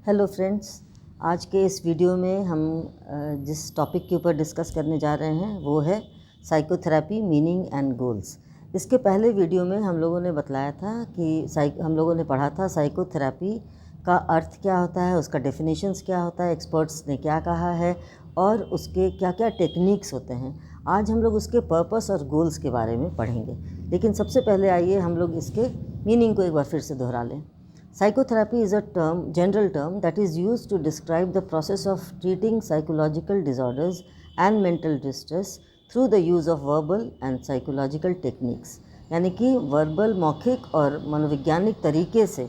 Hello friends, आज के इस वीडियो में हम जिस टॉपिक के ऊपर डिस्कस करने जा रहे हैं वो है साइकोथेरेपी मीनिंग एंड गोल्स। इसके पहले वीडियो में हम लोगों ने बतलाया था कि हम लोगों ने पढ़ा था साइकोथेरेपी का अर्थ क्या होता है, उसका डेफिनेशंस क्या होता है, एक्सपर्ट्स ने क्या कहा है और उसके क्या क्या टेक्निक्स होते हैं। आज हम लोग उसके पर्पस और गोल्स के बारे में पढ़ेंगे, लेकिन सबसे पहले आइए हम लोग इसके मीनिंग को एक बार फिर से दोहरा लें। Psychotherapy is a general term that is used to describe the process of treating psychological disorders and mental distress through the use of verbal and psychological techniques। यानी कि वर्बल, मौखिक और मनोवैज्ञानिक तरीके से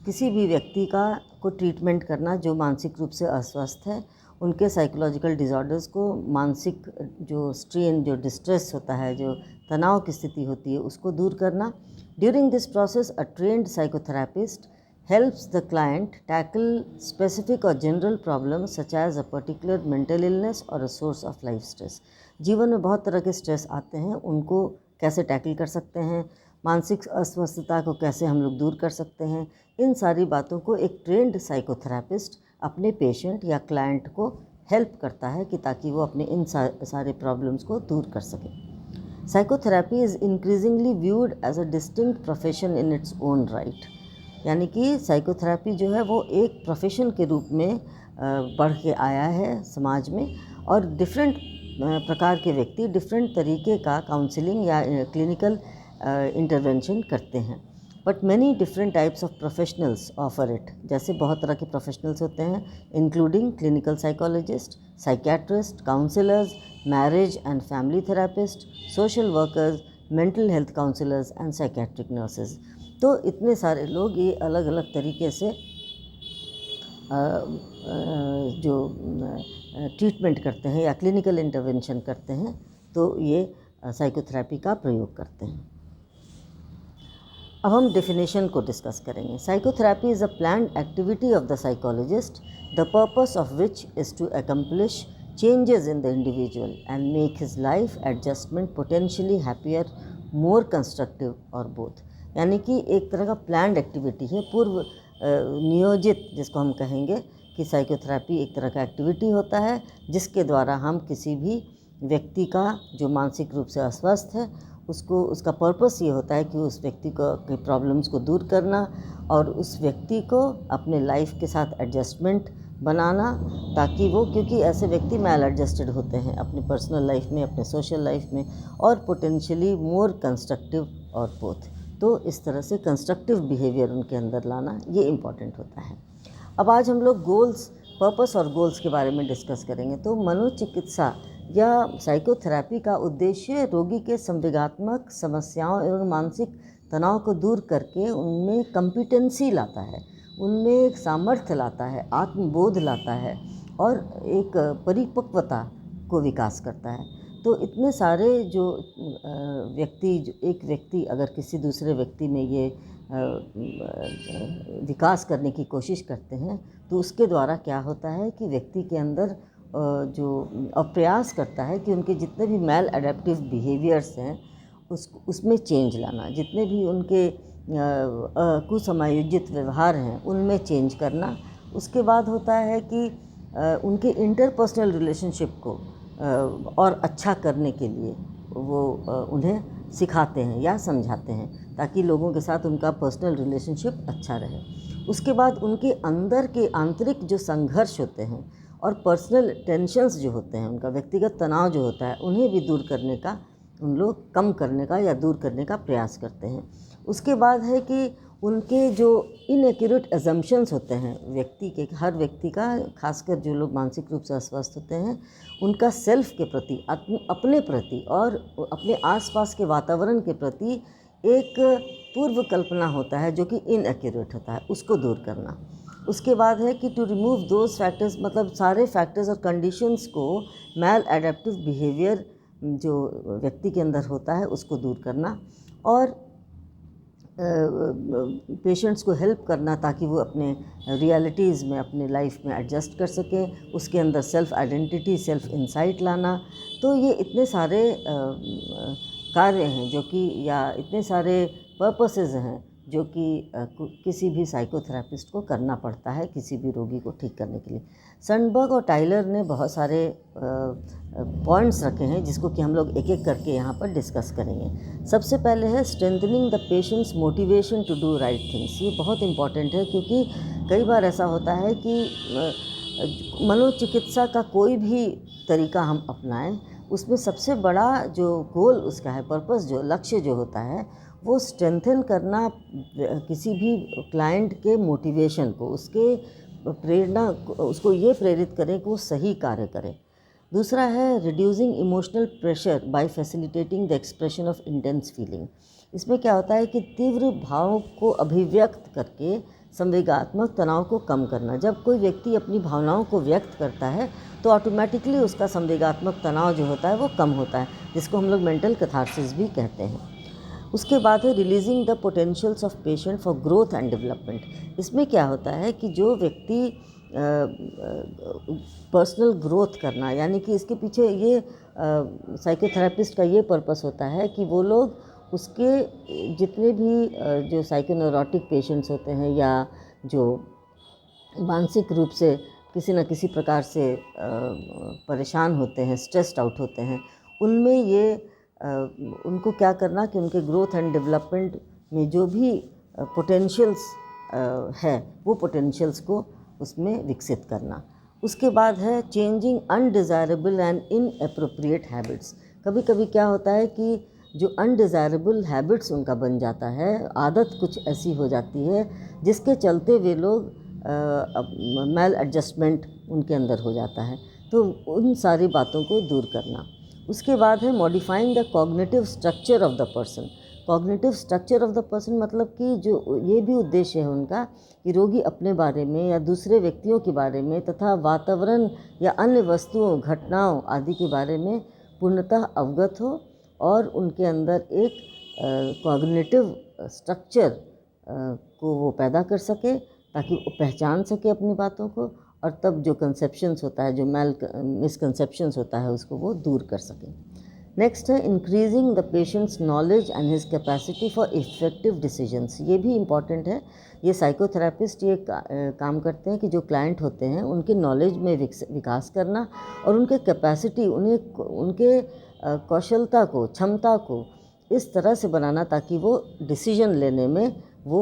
किसी भी व्यक्ति को ट्रीटमेंट करना जो मानसिक रूप से अस्वस्थ है, उनके साइकोलॉजिकल डिज़ॉर्डर्स को, मानसिक जो स्ट्रेन, जो डिस्ट्रेस होता है, जो तनाव की स्थिति होती है, उसको दूर करना। During this process a trend psychotherapist helps the client tackle specific or general problems such as a particular mental illness or a source of life stress। जीवन में बहुत तरह के स्ट्रेस आते हैं, उनको कैसे टैकल कर सकते हैं, मानसिक अस्वस्थता को कैसे हम लोग दूर कर सकते हैं, इन सारी बातों को एक ट्रेंड साइकोथेरापिस्ट अपने पेशेंट या क्लाइंट को हेल्प करता है कि ताकि वो अपने इन सारे प्रॉब्लम्स को दूर कर सके। Psychotherapy is increasingly viewed as a distinct profession in its own right. यानी कि साइकोथेरेपी जो है वो एक प्रोफेशन के रूप में बढ़ के आया है समाज में, और डिफरेंट प्रकार के व्यक्ति डिफरेंट तरीके का काउंसलिंग या क्लिनिकल इंटरवेंशन करते हैं। But many different types of professionals offer it. जैसे बहुत तरह के प्रोफेशनल्स होते हैं, including clinical psychologist, psychiatrist, counsellors, marriage and family therapist, social workers, mental health counsellors and psychiatric nurses. तो इतने सारे लोग ये अलग अलग तरीके से जो ट्रीटमेंट करते हैं या क्लिनिकल इंटरवेंशन करते हैं, तो ये साइकोथेरेपी का प्रयोग करते हैं। अब हम डेफिनेशन को डिस्कस करेंगे। Psychotherapy is a planned activity of the psychologist, the purpose of which is to accomplish changes in the individual and make his life adjustment potentially happier, more constructive or both. यानी कि एक तरह का planned activity है, पूर्व नियोजित, जिसको हम कहेंगे कि साइकोथेरेपी एक तरह का एक्टिविटी होता है जिसके द्वारा हम किसी भी व्यक्ति का जो मानसिक रूप से अस्वस्थ है उसका पर्पस ये होता है कि उस व्यक्ति को के प्रॉब्लम्स को दूर करना और उस व्यक्ति को अपने लाइफ के साथ एडजस्टमेंट बनाना, ताकि वो, क्योंकि ऐसे व्यक्ति मैल एडजस्टेड होते हैं अपनी पर्सनल लाइफ में, अपने सोशल लाइफ में, और potentially more constructive or both. तो इस तरह से कंस्ट्रक्टिव बिहेवियर उनके अंदर लाना ये इम्पॉर्टेंट होता है। अब आज हम लोग गोल्स, पर्पस और गोल्स के बारे में डिस्कस करेंगे। तो मनोचिकित्सा या साइकोथेरेपी का उद्देश्य रोगी के संवेगात्मक समस्याओं एवं मानसिक तनाव को दूर करके उनमें कॉम्पिटेंसी लाता है, उनमें एक सामर्थ्य लाता है, आत्मबोध लाता है और एक परिपक्वता को विकास करता है। तो इतने सारे जो एक व्यक्ति अगर किसी दूसरे व्यक्ति में ये विकास करने की कोशिश करते हैं, तो उसके द्वारा क्या होता है कि व्यक्ति के अंदर जो प्रयास करता है कि उनके जितने भी मैल एडेप्टिव बिहेवियर्स हैं उसमें चेंज लाना, जितने भी उनके कुसमायोजित व्यवहार हैं उनमें चेंज करना। उसके बाद होता है कि उनके इंटरपर्सनल रिलेशनशिप को और अच्छा करने के लिए वो उन्हें सिखाते हैं या समझाते हैं, ताकि लोगों के साथ उनका पर्सनल रिलेशनशिप अच्छा रहे। उसके बाद उनके अंदर के आंतरिक जो संघर्ष होते हैं और पर्सनल टेंशन्स जो होते हैं, उनका व्यक्तिगत तनाव जो होता है, उन्हें भी दूर करने का, उन लोग कम करने का या दूर करने का प्रयास करते हैं। उसके बाद है कि उनके जो इनएक्यूरेट एजम्पशंस होते हैं व्यक्ति के, हर व्यक्ति का, खासकर जो लोग मानसिक रूप से अस्वस्थ होते हैं, उनका सेल्फ के प्रति, अपने प्रति और अपने आसपास के वातावरण के प्रति एक पूर्व कल्पना होता है जो कि इनएक्यूरेट होता है, उसको दूर करना। उसके बाद है कि टू रिमूव दोज फैक्टर्स, मतलब सारे फैक्टर्स और कंडीशंस को, मैल एडेप्टिव बिहेवियर जो व्यक्ति के अंदर होता है उसको दूर करना, और पेशेंट्स को हेल्प करना ताकि वो अपने रियलिटीज़ में, अपने लाइफ में एडजस्ट कर सकें, उसके अंदर सेल्फ आइडेंटिटी, सेल्फ इंसाइट लाना। तो ये इतने सारे कार्य हैं जो कि, या इतने सारे पर्पसेस हैं जो कि किसी भी साइकोथेरापिस्ट को करना पड़ता है किसी भी रोगी को ठीक करने के लिए। सनबर्ग और टाइलर ने बहुत सारे पॉइंट्स रखे हैं जिसको कि हम लोग एक एक करके यहाँ पर डिस्कस करेंगे। सबसे पहले है strengthening the patient's motivation to do right things. ये बहुत इम्पॉर्टेंट है क्योंकि कई बार ऐसा होता है कि मनोचिकित्सा का कोई भी तरीका हम अपनाएं, उसमें सबसे बड़ा जो गोल उसका है, पर्पस जो लक्ष्य जो होता है, वो स्ट्रेंथन करना किसी भी क्लाइंट के मोटिवेशन को, उसके प्रेरणा, उसको ये प्रेरित करें कि वो सही कार्य करें। दूसरा है reducing emotional pressure by facilitating the expression of intense feeling. इसमें क्या होता है कि तीव्र भाव को अभिव्यक्त करके संवेगात्मक तनाव को कम करना। जब कोई व्यक्ति अपनी भावनाओं को व्यक्त करता है तो ऑटोमेटिकली उसका संवेगात्मक तनाव जो होता है वो कम होता है, जिसको हम लोग मेंटल कैथार्सिस भी कहते हैं। उसके बाद है releasing the potentials of patient for growth and development. इसमें क्या होता है कि जो व्यक्ति पर्सनल ग्रोथ करना, यानी कि इसके पीछे ये साइकोथेरापिस्ट का ये पर्पस होता है कि वो लोग उसके जितने भी जो साइकोनोरोटिक पेशेंट्स होते हैं या जो मानसिक रूप से किसी न किसी प्रकार से परेशान होते हैं, स्ट्रेस्ड आउट होते हैं, उनमें ये उनको क्या करना कि उनके ग्रोथ एंड डेवलपमेंट में जो भी पोटेंशियल्स है वो पोटेंशियल्स को उसमें विकसित करना। उसके बाद है changing undesirable and inappropriate habits. कभी कभी क्या होता है कि जो अनडिज़ायरेबल हैबिट्स उनका बन जाता है, आदत कुछ ऐसी हो जाती है जिसके चलते वे लोग मैल एडजस्टमेंट उनके अंदर हो जाता है, तो उन सारी बातों को दूर करना। उसके बाद है modifying the cognitive structure of the person. Cognitive structure of the person मतलब कि जो ये भी उद्देश्य है उनका कि रोगी अपने बारे में या दूसरे व्यक्तियों के बारे में तथा वातावरण या अन्य वस्तुओं, घटनाओं आदि के बारे में पूर्णतः अवगत हो और उनके अंदर एक कॉग्निटिव स्ट्रक्चर को वो पैदा कर सके ताकि वो पहचान सके अपनी बातों को, और तब जो कंसेप्शंस होता है, जो मिसकंसेप्शंस होता है, उसको वो दूर कर सकें। नेक्स्ट है increasing the patients knowledge and his capacity for effective decisions. ये भी इम्पॉर्टेंट है। ये साइकोथेरापिस्ट ये काम करते हैं कि जो क्लाइंट होते हैं उनके नॉलेज में विकास करना और उनके कैपेसिटी, उनके कौशलता को, क्षमता को इस तरह से बनाना ताकि वो डिसीजन लेने में वो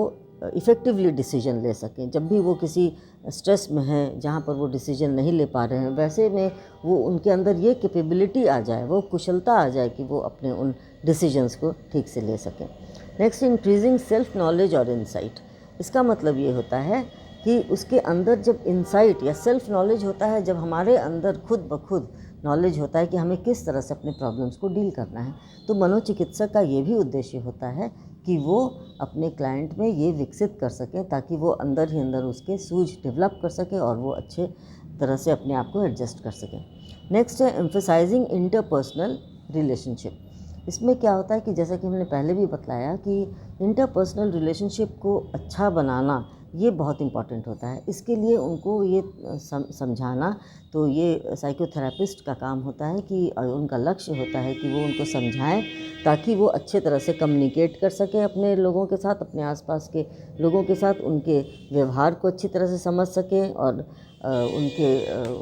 इफ़ेक्टिवली डिसीजन ले सकें। जब भी वो किसी स्ट्रेस में हैं जहाँ पर वो डिसीजन नहीं ले पा रहे हैं, वैसे में वो उनके अंदर ये कैपेबिलिटी आ जाए, वो कुशलता आ जाए कि वो अपने उन डिसीजंस को ठीक से ले सकें। नेक्स्ट इंक्रीजिंग सेल्फ नॉलेज और इंसाइट। इसका मतलब ये होता है कि उसके अंदर जब इंसाइट या सेल्फ नॉलेज होता है, जब हमारे अंदर खुद ब खुद नॉलेज होता है कि हमें किस तरह से अपने प्रॉब्लम्स को डील करना है, तो मनोचिकित्सक का ये भी उद्देश्य होता है कि वो अपने क्लाइंट में ये विकसित कर सकें ताकि वो अंदर ही अंदर उसके सूझ डेवलप कर सकें और वो अच्छे तरह से अपने आप को एडजस्ट कर सकें। नेक्स्ट है एम्फसाइजिंग इंटरपर्सनल रिलेशनशिप। इसमें क्या होता है कि जैसा कि हमने पहले भी बताया कि इंटरपर्सनल रिलेशनशिप को अच्छा बनाना ये बहुत इम्पॉर्टेंट होता है। इसके लिए उनको ये समझाना, तो ये साइकोथेरापिस्ट का काम होता है कि उनका लक्ष्य होता है कि वो उनको समझाएं ताकि वो अच्छे तरह से कम्युनिकेट कर सकें अपने लोगों के साथ, अपने आसपास के लोगों के साथ, उनके व्यवहार को अच्छी तरह से समझ सकें और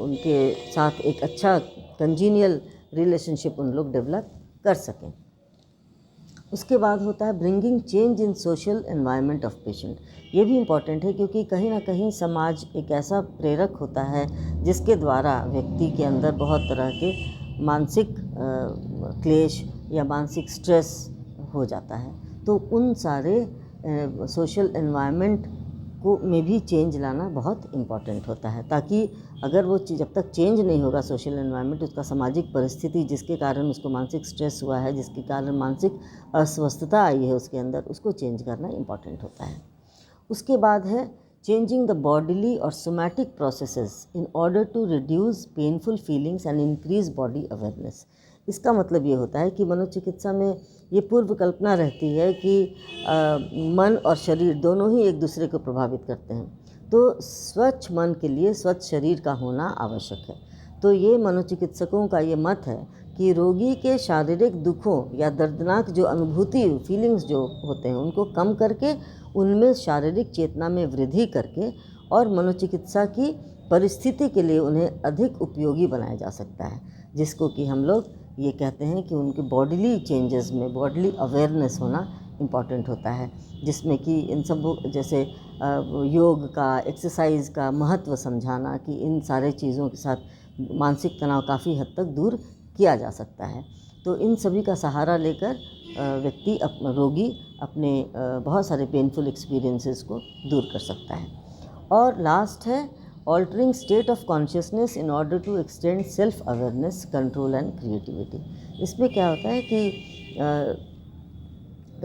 उनके साथ एक अच्छा कंजीनियल रिलेशनशिप उन लोग डेवलप कर सकें। उसके बाद होता है bringing change in social environment of patient. ये भी इम्पॉर्टेंट है क्योंकि कहीं ना कहीं समाज एक ऐसा प्रेरक होता है जिसके द्वारा व्यक्ति के अंदर बहुत तरह के मानसिक क्लेश या मानसिक स्ट्रेस हो जाता है, तो उन सारे सोशल एनवायरनमेंट को में भी चेंज लाना बहुत इम्पॉर्टेंट होता है, ताकि अगर वो जब तक चेंज नहीं होगा सोशल एनवायरनमेंट, उसका सामाजिक परिस्थिति जिसके कारण उसको मानसिक स्ट्रेस हुआ है, जिसके कारण मानसिक अस्वस्थता आई है उसके अंदर, उसको चेंज करना इम्पॉर्टेंट होता है। उसके बाद है changing the bodily or somatic processes in order to reduce painful feelings and increase body awareness. इसका मतलब ये होता है कि मनोचिकित्सा में ये पूर्व कल्पना रहती है कि मन और शरीर दोनों ही एक दूसरे को प्रभावित करते हैं, तो स्वच्छ मन के लिए स्वच्छ शरीर का होना आवश्यक है। तो ये मनोचिकित्सकों का ये मत है कि रोगी के शारीरिक दुखों या दर्दनाक जो अनुभूति, फीलिंग्स जो होते हैं, उनको कम करके उनमें शारीरिक चेतना में वृद्धि करके और मनोचिकित्सा की परिस्थिति के लिए उन्हें अधिक उपयोगी बनाया जा सकता है, जिसको कि हम लोग ये कहते हैं कि उनके बॉडीली चेंजेस में बॉडीली अवेयरनेस होना इम्पॉर्टेंट होता है, जिसमें कि इन सब जैसे योग का, एक्सरसाइज का महत्व समझाना कि इन सारे चीज़ों के साथ मानसिक तनाव काफ़ी हद तक दूर किया जा सकता है। तो इन सभी का सहारा लेकर व्यक्ति रोगी अपने बहुत सारे पेनफुल एक्सपीरियंसेस को दूर कर सकता है। और लास्ट है altering state of consciousness in order to extend self awareness, control and creativity. इसमें क्या होता है कि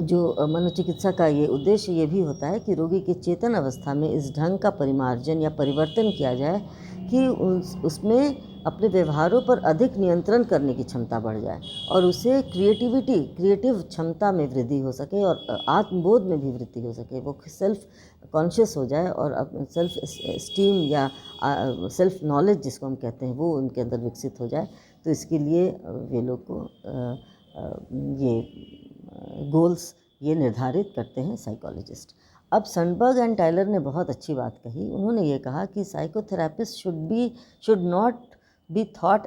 जो मनोचिकित्सा का ये उद्देश्य ये भी होता है कि रोगी के चेतन अवस्था में इस ढंग का परिमार्जन या परिवर्तन किया जाए कि उसमें अपने व्यवहारों पर अधिक नियंत्रण करने की क्षमता बढ़ जाए और उसे क्रिएटिव क्षमता में वृद्धि हो सके और आत्मबोध में भी वृद्धि हो सके, वो सेल्फ कॉन्शियस हो जाए और सेल्फ स्टीम या सेल्फ नॉलेज जिसको हम कहते हैं वो उनके अंदर विकसित हो जाए। तो इसके लिए वे लोग को ये गोल्स ये निर्धारित करते हैं साइकोलॉजिस्ट। अब सनबर्ग एंड टाइलर ने बहुत अच्छी बात कही। उन्होंने ये कहा कि psychotherapist should not be thought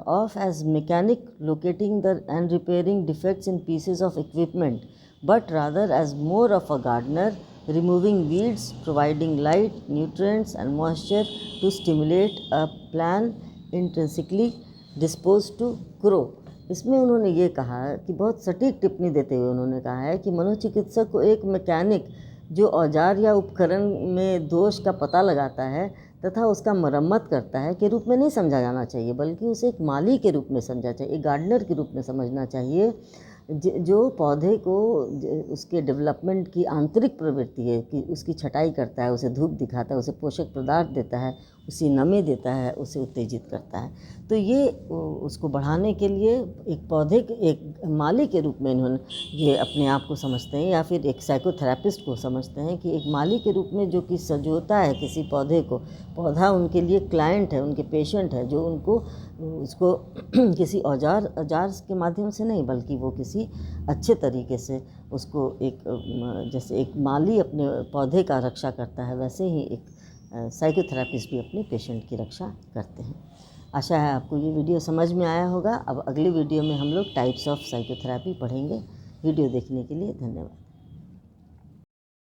of as mechanic locating and repairing defects in pieces of equipment, but rather as more of a gardener removing weeds, providing light, nutrients and moisture to stimulate a plant intrinsically disposed to grow। इसमें उन्होंने ये कहा कि बहुत सटीक टिप्पणी देते हुए उन्होंने कहा है कि मनोचिकित्सक को एक मैकेनिक जो औजार या उपकरण में दोष का पता लगाता है तथा उसका मरम्मत करता है के रूप में नहीं समझा जाना चाहिए, बल्कि उसे एक माली के रूप में समझा चाहिए, एक गार्डनर के रूप में समझना चाहिए, जो पौधे को उसके डेवलपमेंट की आंतरिक प्रवृत्ति है कि उसकी छटाई करता है, उसे धूप दिखाता है, उसे पोषक पदार्थ देता है, उसे नमी देता है, उसे उत्तेजित करता है। तो ये उसको बढ़ाने के लिए एक पौधे के एक माली के रूप में इन्होंने ये अपने आप को समझते हैं, या फिर एक साइकोथेरेपिस्ट को समझते हैं कि एक माली के रूप में जो कि सजोता है किसी पौधे को, पौधा उनके लिए क्लाइंट है, उनके पेशेंट है, जो उनको उसको किसी औजार के माध्यम से नहीं बल्कि वो किसी अच्छे तरीके से उसको एक जैसे एक माली अपने पौधे का रक्षा करता है, वैसे ही एक साइकोथेरेपिस्ट भी अपने पेशेंट की रक्षा करते हैं। आशा है आपको ये वीडियो समझ में आया होगा। अब अगले वीडियो में हम लोग टाइप्स ऑफ साइकोथेरेपी पढ़ेंगे। वीडियो देखने के लिए धन्यवाद।